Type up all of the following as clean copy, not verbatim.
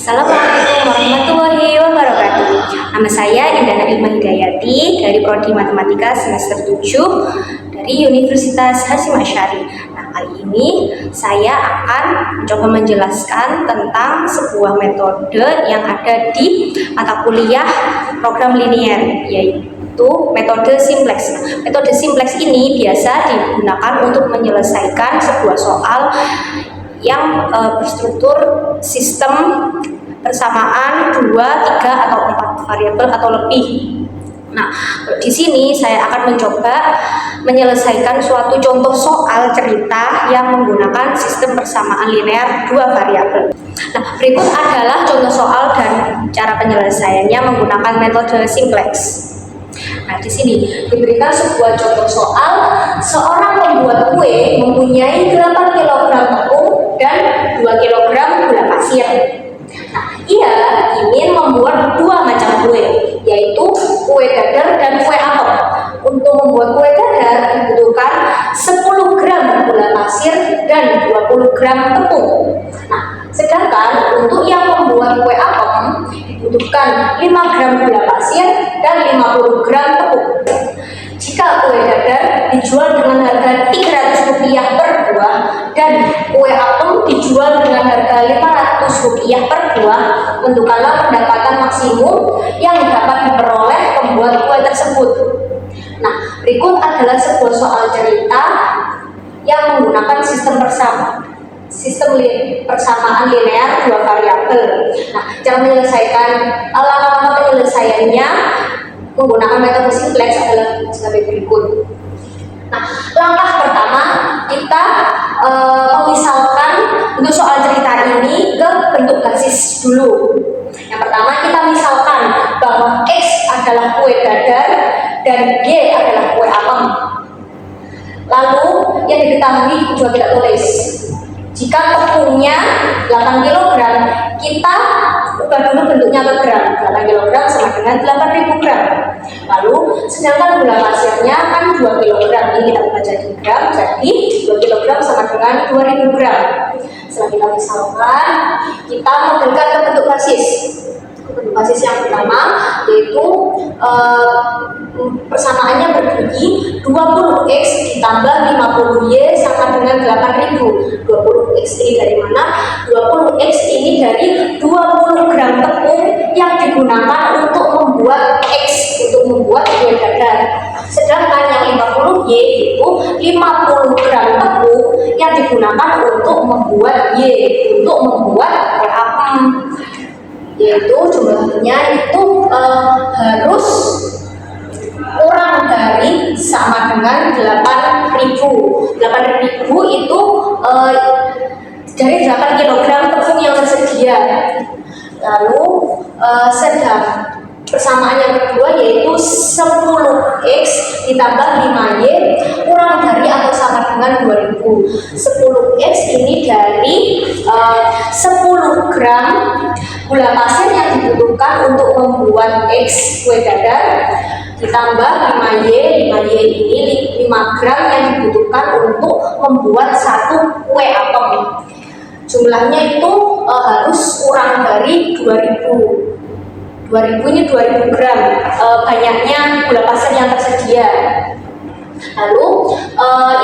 Assalamualaikum warahmatullahi wabarakatuh. Nama saya Indana Ilma Hidayati dari Prodi Matematika semester 7 dari Universitas Hasyim Asy'ari. Nah, kali ini saya akan mencoba menjelaskan tentang sebuah metode yang ada di mata kuliah program linier, yaitu metode simplex. Metode simplex ini biasa digunakan untuk menyelesaikan sebuah soal yang berstruktur sistem persamaan 2, 3, atau 4 variabel atau lebih. Nah, di sini saya akan mencoba menyelesaikan suatu contoh soal cerita yang menggunakan sistem persamaan linear 2 variabel. Nah, berikut adalah contoh soal dan cara penyelesaiannya menggunakan metode simplex. Nah, di sini diberikan sebuah contoh soal, seorang pembuat kue mempunyai 8 kg tepung dan 2 kg gula pasir. Nah, ia ingin membuat 2 macam kue, yaitu kue dadar dan kue apem. Untuk membuat kue dadar dibutuhkan 10 gram gula pasir dan 20 gram tepung. Nah, sedangkan untuk yang membuat kue apem dibutuhkan 5 gram gula pasir dan 50 gram tepung. Jika kue dadar dijual dengan harga Rp300 per buah dan kue apem dijual dengan harga Rp500 per buah, tentukanlah pendapatan maksimum yang dapat diperoleh pembuat kue tersebut. Nah, berikut adalah sebuah soal cerita yang menggunakan sistem persamaan linear 2 variabel. Nah, cara menyelesaikan langkah-langkah penyelesaiannya menggunakan metode simplex adalah sebagai berikut. Nah, langkah pertama kita memisalkan untuk soal cerita ini ke bentuk basis dulu. Yang pertama kita misalkan bahwa X adalah kue dadar dan Y adalah kue apem. Lalu yang diketahui coba kita tulis. Jika tepungnya 8 kg, kita ubah dulu bentuknya ke gram. 8 kg sama dengan 8.000 gram. Lalu sedangkan gula pasirnya kan 2 kg, ini kita ubah jadi gram, jadi 2 kg sama dengan 2.000 gram. Setelah kita misalkan, kita modelkan ke bentuk basis. Bentuk basis yang pertama yaitu persamaannya berbunyi 20x ditambah 50y sama dengan 8.000. 20x ini dari mana? 20x ini dari 20 gram tepung yang digunakan untuk membuat X, untuk membuat kue dadar. Sedangkan yang 50y itu 50 gram tepung yang digunakan untuk membuat Y, untuk membuat kue apem. Yaitu jumlahnya itu harus kurang dari sama dengan 8.000. 8.000 itu dari 8 kg tepung yang tersedia. Lalu sedang persamaan yang kedua yaitu 10x ditambah 5y kurang dari atau sama dengan 2000. 10x ini dari 10 gram gula pasir yang dibutuhkan untuk membuat X kue dadar ditambah 5y ini 5 gram yang dibutuhkan untuk membuat 1 kue apem. Jumlahnya itu harus kurang dari 2000 ini 2000 gram banyaknya gula pasir yang tersedia. Lalu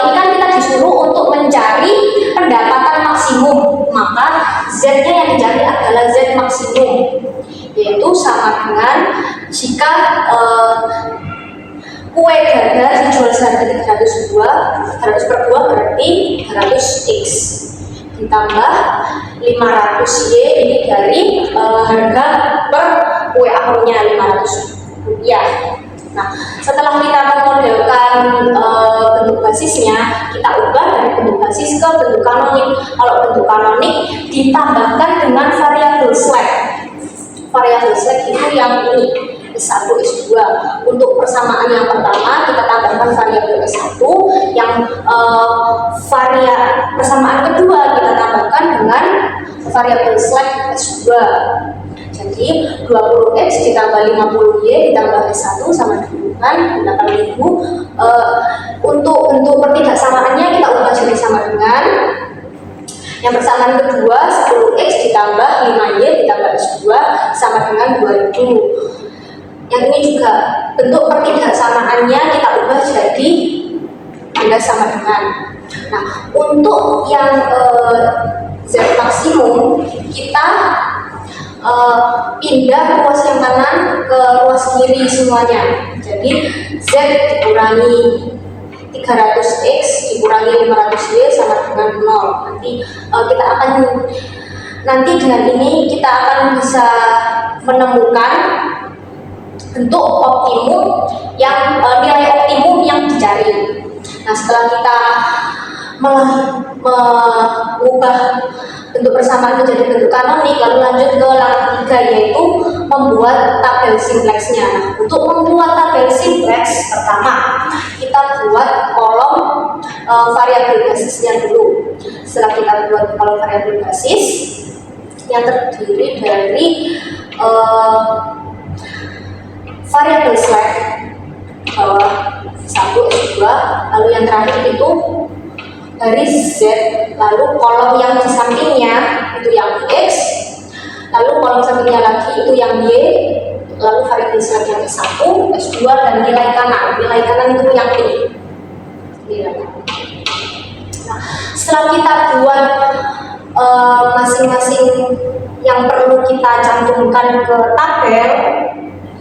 ini kan kita disuruh untuk mencari pendapatan maksimum, maka Z-nya yang dicari adalah Z maksimum, yaitu sama dengan jika kue dadar dijual seharga 300 per buah berarti 300x ditambah 500y ini dari harga per kue apemnya Rp500. Nah, setelah kita memodelkan bentuk basisnya, kita ubah dari bentuk basis ke bentuk kanonik. Kalau bentuk kanonik ditambahkan dengan variabel slack. Variabel slack itu yang ini, S1, S2. Untuk persamaan yang pertama kita tambahkan variabel S1, yang persamaan kedua kita tambahkan dengan variabel slack S2. Jadi 20x ditambah 50y ditambah S1 sama dengan 8.000. Untuk pertidaksamaannya kita ubah jadi sama dengan yang persamaan kedua 10x ditambah 5y ditambah dulu. Yang ini juga bentuk pertidaksamaannya kita ubah jadi tanda sama dengan. Nah, untuk yang Z maksimum kita pindah ruas yang kanan ke ruas kiri semuanya. Jadi Z dikurangi 300X dikurangi 500Y sama dengan 0. Nanti dengan ini kita akan bisa menemukan bentuk optimum yang nilai optimum yang dicari. Nah, setelah kita mengubah bentuk persamaan menjadi bentuk kanonik, lalu lanjut ke langkah 3, yaitu membuat tabel simplexnya. Nah, untuk membuat tabel simplex, pertama kita buat kolom variabel basisnya dulu. Setelah kita buat kolom variabel basis yang terdiri dari variabel select bawah 1 S2, lalu yang terakhir itu garis Z, lalu kolom yang di sampingnya itu yang X, lalu kolom sampingnya lagi itu yang Y, lalu variabel select yang S1, S2, dan nilai kanan. Nilai kanan itu yang ini. Nilai kanan. Nah, setelah kita buat masing-masing yang perlu kita cantumkan ke tabel,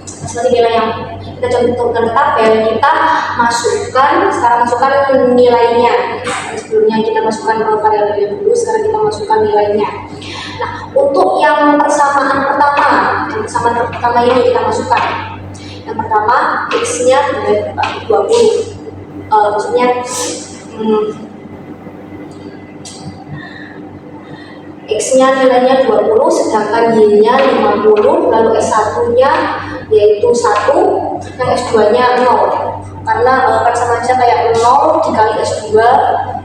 masing-masing nilai yang kita cantumkan ke tabel, kita sekarang masukkan nilainya. Sebelumnya kita masukkan variabelnya dulu, sekarang kita masukkan nilainya. Nah, untuk yang persamaan pertama ini kita masukkan. Yang pertama X-nya 20, maksudnya X-nya nilainya 20, sedangkan Y-nya 50, lalu S1-nya yaitu 1, yang S2-nya 0. Karena kan sama aja kayak 0 dikali S2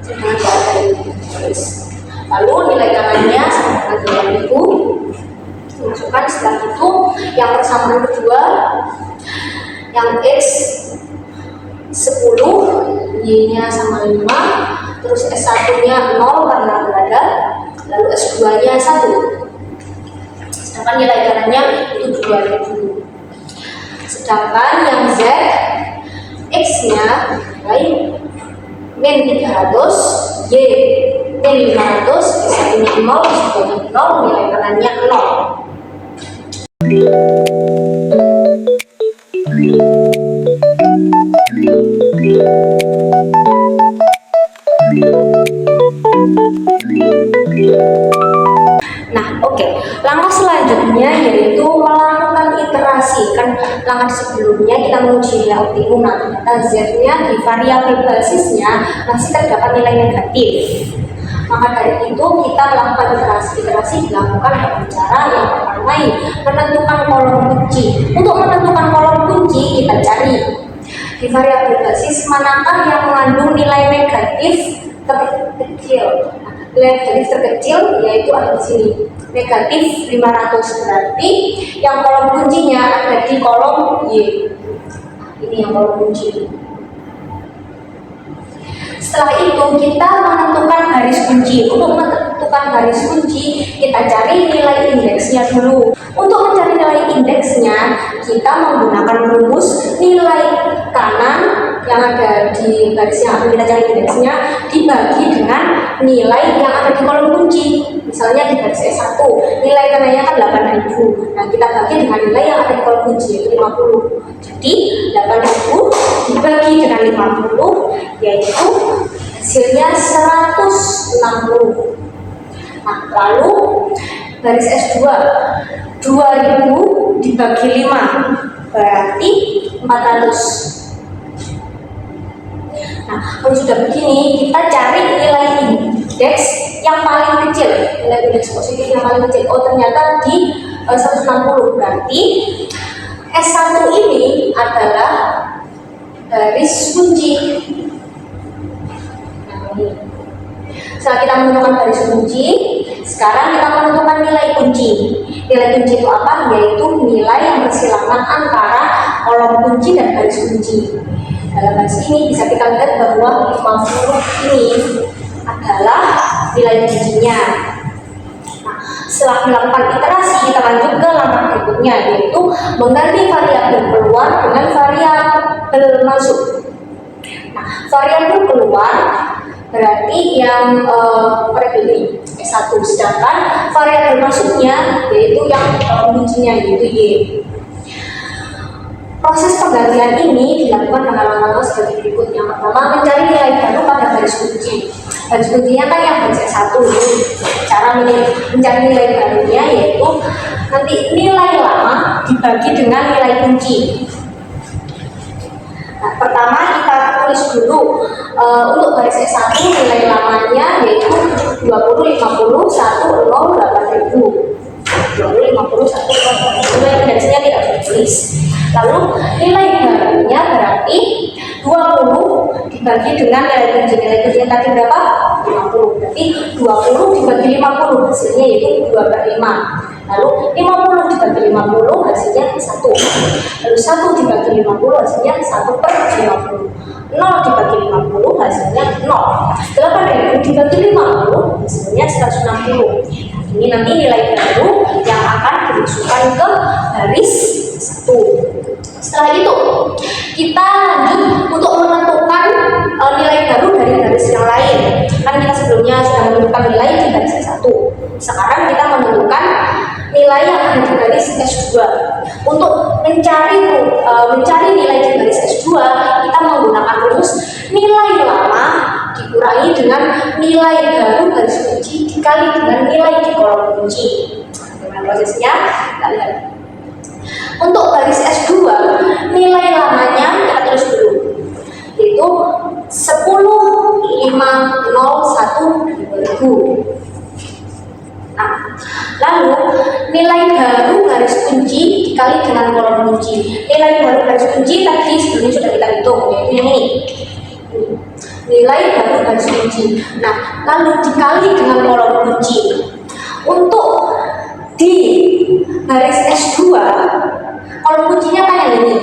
dengan data ini. Lalu nilai kanannya sama dengan 2000 dimasukkan. Setelah itu yang persamaan kedua, yang X 10, Y-nya sama 5, terus S1-nya 0 karena berada, lalu S2-nya 1. Sedangkan nilai kanannya itu 2000. Sedangkan yang Z, X-nya nilai min 300, Y min 500, S1-nya 0, S2-nya 0, nilai kanannya 0. Nah, oke. Langkah selanjutnya yaitu melakukan iterasi. Kan langkah sebelumnya kita menguji nilai optimum. Nah, ternyata Z-nya di variabel basisnya masih terdapat nilai negatif. Maka dari itu kita melakukan iterasi. Iterasi dilakukan dengan cara yang pertama menentukan kolom kunci. Untuk menentukan kolom kunci kita cari di variabel basis manakah yang mengandung nilai negatif terkecil. Nilai negatif terkecil yaitu ada di sini, negatif 500, berarti yang kolom kuncinya ada di kolom Y. Ini yang kolom kunci. Setelah itu kita menentukan garis kunci. Untuk menentukan garis kunci kita cari nilai indeksnya dulu. Untuk mencari nilai indeksnya kita menggunakan rumus nilai kanan yang ada di garis yang akan kita cari indeksnya dibagi dengan nilai yang ada di kolom kunci. Misalnya di garis S1 nilai kanannya kan 8000. Nah, kita bagi dengan nilai yang ada di kolom kunci yaitu 50. Jadi 8000 dibagi dengan 50 yaitu hasilnya 160. Nah, lalu garis S2 2000 dibagi 5 berarti 400. Nah, kalau sudah begini, kita cari nilai indeks yang paling kecil, nilai indeks positif yang paling kecil. Oh, ternyata di 160, berarti S1 ini adalah garis kunci. Nah, ini. Setelah kita menentukan garis kunci, sekarang kita menentukan nilai kunci. Nilai kunci itu apa? Yaitu nilai yang bersilangan antara kolom kunci dan garis kunci. Dalam garis ini bisa kita lihat bahwa 50 ini adalah nilai kuncinya. Nah, Setelah melakukan iterasi, kita lanjut ke langkah berikutnya, yaitu mengganti variabel keluar dengan variabel masuk. Nah, variabel keluar berarti yang variabel ini S1, sedangkan variabel masuknya yaitu yang kuncinya yaitu Y. Proses penggantian ini dilakukan dengan langkah sebagai berikut. Yang pertama, mencari nilai baru pada baris kunci. Baris kuncinya kan yang baris S1. Cara mencari nilai barunya yaitu nanti nilai lama dibagi dengan nilai kunci. Nah, pertama kita tulis dulu untuk baris S1 nilai lamanya yaitu 20, 50, 1, 0, 8.000. 20, 50, 1, 0, 8.000. Nilai indexnya tidak ditulis. Lalu nilai barunya berarti 20 dibagi dengan nilai kunci. Nilai kuncinya tadi berapa? 50. Berarti 20 dibagi 50 hasilnya yaitu 2/5. Lalu 50 dibagi 50 hasilnya 1. Lalu 1 dibagi 50 hasilnya 1/50. 0 dibagi 50 hasilnya 0. 8.000 dibagi 50 hasilnya 160. Ini nanti nilai baru yang akan dimasukkan ke baris 1. Setelah itu kita lanjut untuk menentukan nilai baru dari baris yang lain. Kan kita sebelumnya sudah menentukan nilai di baris S1. Sekarang kita menentukan nilai yang ada di baris S2. Untuk mencari nilai di baris S2, kita menggunakan rumus nilai lama dikurangi dengan nilai baru baris kunci dikali dengan nilai di kolom kunci. Bagaimana prosesnya? Kita lihat. Untuk baris S2, nilai lamanya kita tulis dulu, yaitu 10, 5, 0, 1, 2000. Nah, lalu nilai baru garis kunci dikali dengan kolom kunci. Nilai baru garis kunci tadi sebelumnya sudah kita hitung, yaitu yang ini. Nilai baru garis kunci. Nah, lalu dikali dengan kolom kunci. Untuk di baris S2, kolom kuncinya kan yang ini.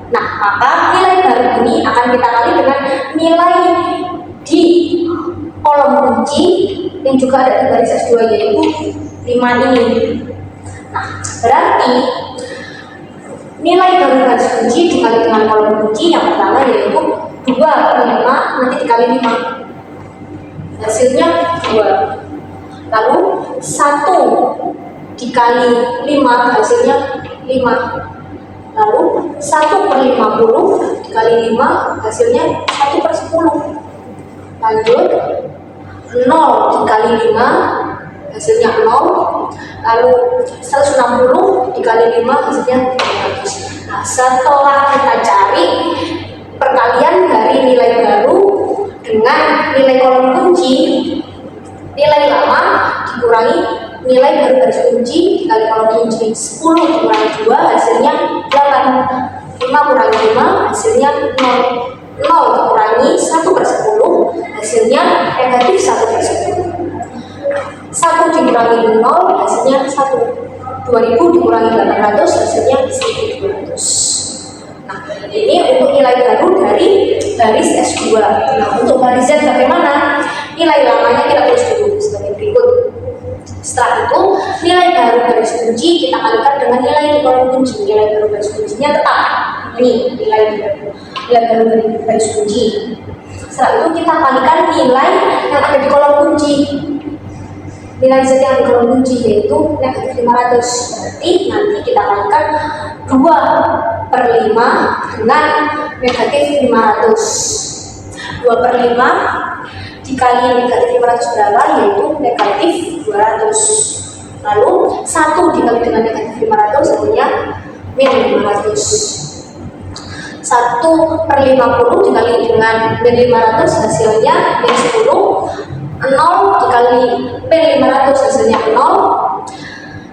Nah, maka nilai baru ini akan kita kali dengan nilai di kolom kunci yang juga ada di baris S2 yaitu 5 ini. Nah, berarti nilai baru garis kunci dikali dengan kolom kunci yang pertama yaitu 2/5 nanti dikali 5. Hasilnya 2. Lalu 1 dikali 5 hasilnya 5. Lalu 1/50 dikali 5 hasilnya 1/10. Lanjut 0 dikali 5 hasilnya 0. Lalu 160 dikali 5 hasilnya 300. Nah, setelah kita cari perkalian dari nilai baru dengan nilai kolom kunci, nilai lama dikurangi nilai baru garis kunci dikali kolom kunci. 10 dikurangi 2 hasilnya 8. 5 kurangi 5 hasilnya 0. 0 dikurangi 1/10 hasilnya negatif 1/10. 1 dikurangi 0 hasilnya 1. 2000 dikurangi 800 hasilnya 1200. Nah, ini untuk nilai baru dari baris S2. Nah, untuk baris Z bagaimana? Nilai lamanya kita tulis dulu sebagai berikut. Setelah itu, nilai baru garis kunci kita kalikan dengan nilai di kolom kunci. Nilai baru garis kuncinya tetap ini nilai baru garis kunci. Setelah itu kita kalikan nilai yang ada di kolom kunci. Nilai Z yang di kolom kunci yaitu negatif 500. Berarti nanti kita kalikan 2/5 dengan negatif 500. 2/5 dikali negatif 500 berapa? Yaitu negatif 200. Lalu 1 dikali dengan negatif 500 hasilnya min 500. 1/50 dikali dengan min 500 hasilnya min 10. 0 dikali min 500 hasilnya 0.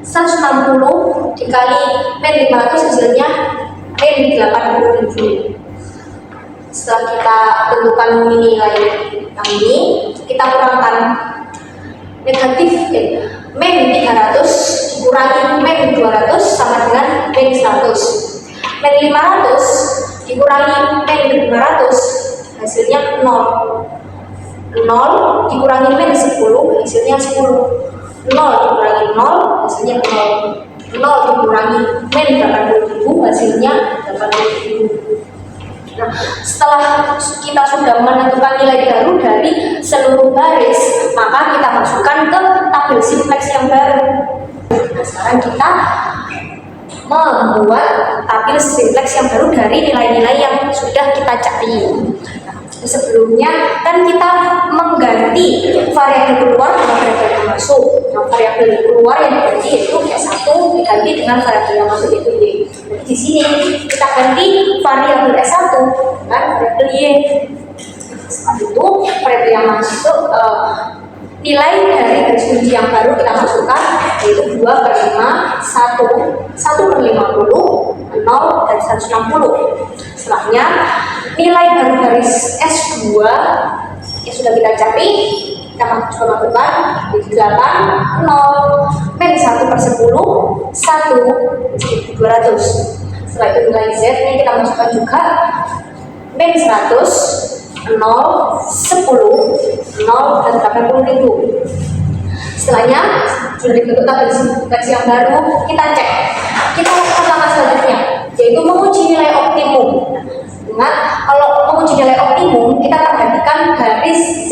160 dikali min 500 hasilnya min 80.000. Setelah kita tentukan nilai yang ini, kita kurangkan negatif min 300 dikurangi min 200 sama dengan min 100. Min 500 dikurangi min 500 hasilnya 0. 0 dikurangi min 10 hasilnya 10. 0 dikurangi 0 hasilnya 0. 0 dikurangi min 80.000 hasilnya 80.000. Nah, setelah kita sudah menentukan nilai baru dari seluruh baris, maka kita masukkan ke tabel simplex yang baru. Nah, sekarang kita membuat tabel simplex yang baru dari nilai-nilai yang sudah kita cari. Sebelumnya kan kita mengganti variabel keluar dengan variabel yang masuk. Nah, variabel keluar yang diganti yaitu S1 diganti dengan variabel yang masuk yaitu Y. Jadi di sini kita ganti variabel S1 dengan variabel Y. Setelah itu variabel yang masuk nilai dari garis kunci yang baru kita masukkan yaitu 2/5, 1/50, 0, dan 160. Setelahnya nilai baru garis S2 yang sudah kita cari kita masukkan di 8, 0, min 1/10, 1/200. Setelah itu nilai Z ini kita masukkan juga min 100, 0, 10, 0, dan 80.000. Setelahnya sudah dibentuk tabel simplex yang baru, kita cek. Kita lakukan langkah selanjutnya, yaitu menguji nilai optimum. Ingat, kalau menguji nilai optimum, kita perhatikan garis Z.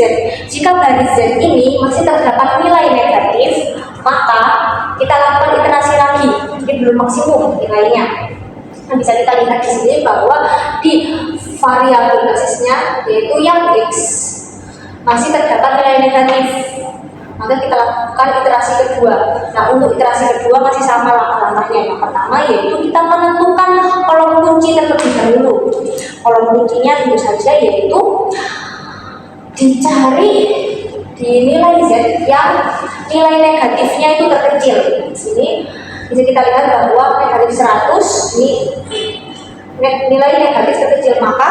Jika garis Z ini masih terdapat nilai negatif, maka kita lakukan iterasi lagi, jadi belum maksimum nilainya. Nah, bisa kita lihat di sini bahwa di variabel basisnya yaitu yang X masih terdapat nilai negatif, maka kita lakukan iterasi kedua. Nah, untuk iterasi kedua masih sama langkah-langkahnya. Yang pertama yaitu kita menentukan kolom kunci terlebih dahulu. Kolom kuncinya tentu saja yaitu dicari di nilai Z yang nilai negatifnya itu terkecil. Di sini bisa kita lihat bahwa negatif 100 ini nilai negatif terkecil, maka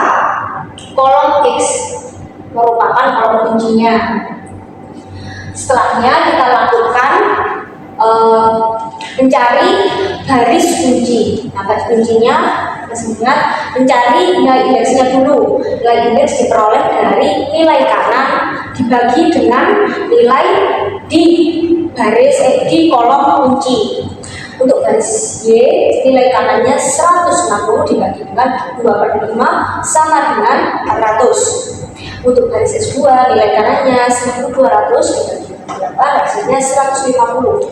kolom X merupakan kolom kuncinya. Setelahnya kita lakukan mencari garis kunci. Nah, garis kuncinya masih ingat mencari nilai indeksnya dulu. Nilai indeks diperoleh dari nilai kanan dibagi dengan nilai di garis di kolom kunci. Untuk garis Y, nilai kanannya 160 dibagi dengan 2/5 sama dengan 400. Untuk garis S2, nilai kanannya 1200 dibagi dengan 8, hasilnya 150.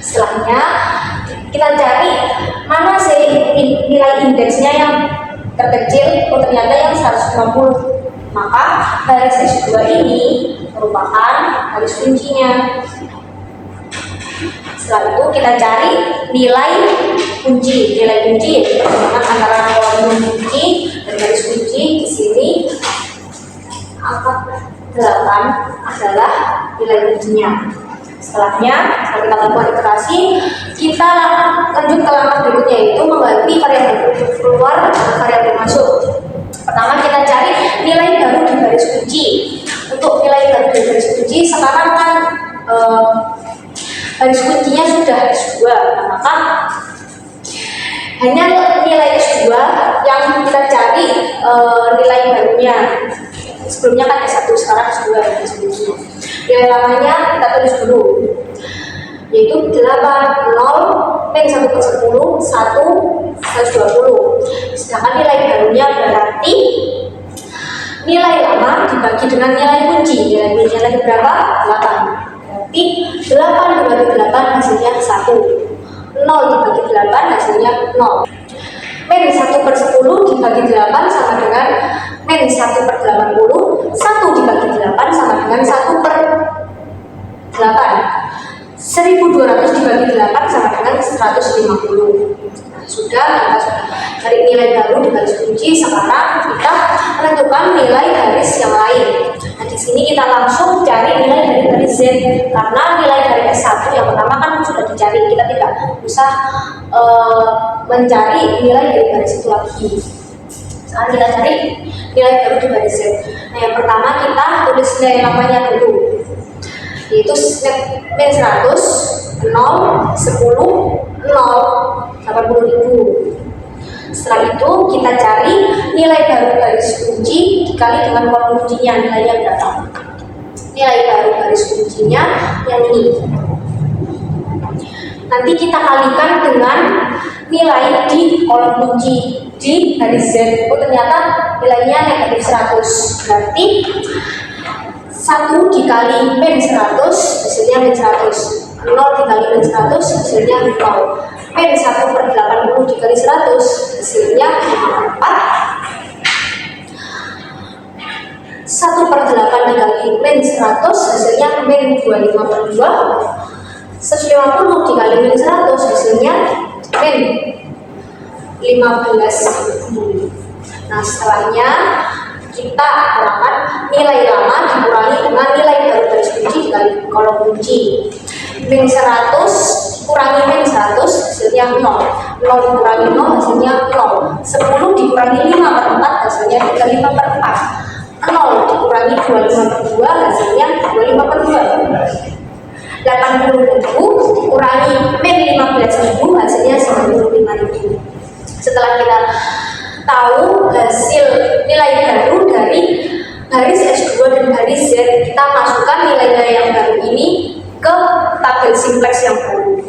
Setelahnya, kita cari mana sih nilai indeksnya yang terkecil. Oh, ternyata yang 150. Maka garis S2 ini merupakan garis kuncinya. Setelah itu kita cari nilai kunci. Nilai kunci yaitu persamaan antara kolom kunci dan garis kunci. Di sini angka 8 adalah nilai kuncinya. Setelahnya, setelah kita lakukan iterasi, kita lanjut ke langkah berikutnya yaitu mengganti variabel keluar dan variabel masuk. Pertama kita cari nilai baru di garis kunci. Untuk nilai baru di garis kunci sekarang kan garis kuncinya sudah S2, maka hanya nilai S2 yang kita cari nilai barunya. Sebelumnya kan S1, sekarang S2 garis kuncinya. Nilai lamanya kita tulis dulu, yaitu 8, 0, min 1/10, 1, 120. Sedangkan nilai barunya berarti nilai lama dibagi dengan nilai kunci. Nilai kuncinya lagi berapa? 8. Berarti 8 dibagi 8 hasilnya 1. 0 dibagi 8 hasilnya 0. Min 1/10 dibagi 8 sama dengan min 1/80. 1 dibagi 8 sama dengan 1/8. 1200 dibagi 8 sama dengan 150. Nah, sudah dari nilai baru di garis kunci. Sekarang kita menentukan nilai garis yang lain. Nah, di sini kita langsung cari nilai dari garis Z, karena nilai dari S1 yang pertama kan sudah dicari, kita tidak usah mencari nilai dari garis itu lagi. Sekarang kita cari nilai baru di garis Z. Nah, yang pertama kita tulis nilai lamanya dulu, yaitu min 100, 0, 10, 0, 80.000. Setelah itu kita cari nilai baru garis kunci dikali dengan kolom kuncinya, nilainya berapa. nilai baru garis kuncinya yang ini. Nanti kita kalikan dengan nilai di kolom kunci di garis Z. Oh, ternyata nilainya negatif 100. Berarti 1 dikali min 100 hasilnya min 100. 0 dikali min 100 hasilnya 0. Min 1/80 dikali 100 hasilnya 4. 1/8 dikali min 100 hasilnya min 25/2. 150 dikali min 100 hasilnya min 15. Nah, setelahnya kita terangkan nilai lama dikurangi dengan nilai baru garis kunci dikali kolom kunci. Min 100 kurangi min 100 hasilnya 0. 0 dikurangi 0 hasilnya 0. 10 dikurangi 5/4 hasilnya 35/4. 0 dikurangi 25/2 hasilnya 25/2. 80.000 dikurangi min 15.000 hasilnya 95.000. Setelah kita tahu hasil nilai baru dari garis S2 dan garis Z, kita masukkan nilai-nilai yang baru ini ke tabel simplex yang baru.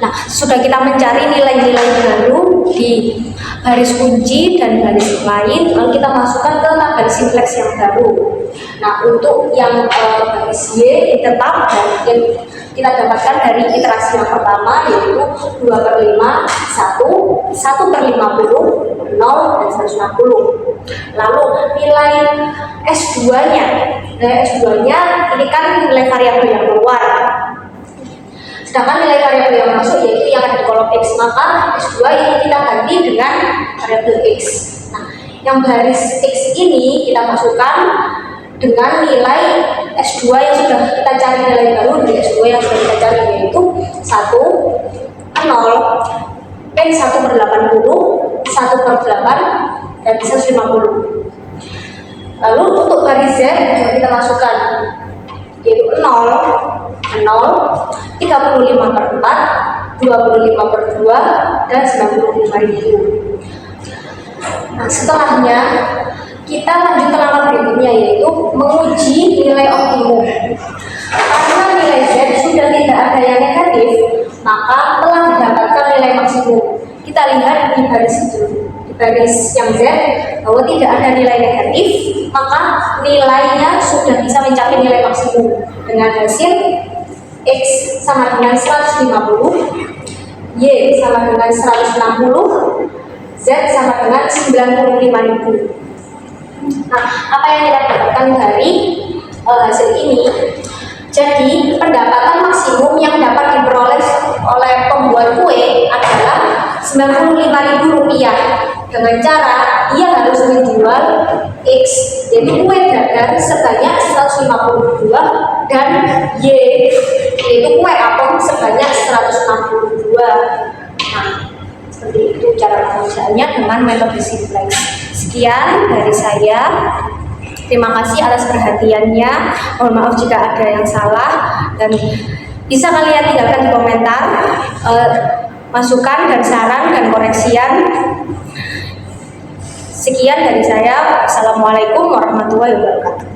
Nah, sudah kita mencari nilai-nilai baru di garis kunci dan garis lain, lalu kita masukkan ke tabel simplex yang baru. Nah, untuk yang garis Y tetap dan kita dapatkan dari iterasi yang pertama, yaitu 2/5, 1, 1/50, 0, dan 160. Lalu nilai S2-nya, ini kan nilai variabel yang keluar. Sedangkan nilai variabel yang masuk yaitu yang ada di kolom X, maka S2 ini kita ganti dengan variabel X. Nah, yang garis X ini kita masukkan dengan nilai S2 yang sudah kita cari, nilai baru dari S2 yang sudah kita cari, yaitu 1, 0, min 1/80, 1/8, dan 150. Lalu untuk garis Z juga kita masukkan, yaitu 0, 35/4, 25/2, dan 95.000. Nah, setelahnya kita lanjut ke langkah berikutnya, yaitu menguji nilai optimum. Karena nilai Z sudah tidak ada yang negatif, maka telah didapatkan nilai maksimum. Kita lihat di garis itu, di garis yang Z, bahwa tidak ada nilai negatif, maka nilainya sudah bisa mencapai nilai maksimum dengan hasil X sama dengan 150, Y sama dengan 160, Z sama dengan 95.000. Nah, apa yang kita dapatkan dari hasil ini? Jadi, pendapatan maksimum yang dapat diperoleh oleh pembuat kue adalah Rp95.000 dengan cara ia harus menjual X, jadi kue dadar sebanyak 152 dan Y, yaitu kue apem sebanyak 162. Nah, seperti itu cara pengerjaannya dengan metode simplex. Sekian dari saya. Terima kasih atas perhatiannya. Mohon maaf jika ada yang salah, dan bisa kalian tinggalkan di komentar masukan dan saran dan koreksian. Sekian dari saya. Assalamualaikum warahmatullahi wabarakatuh.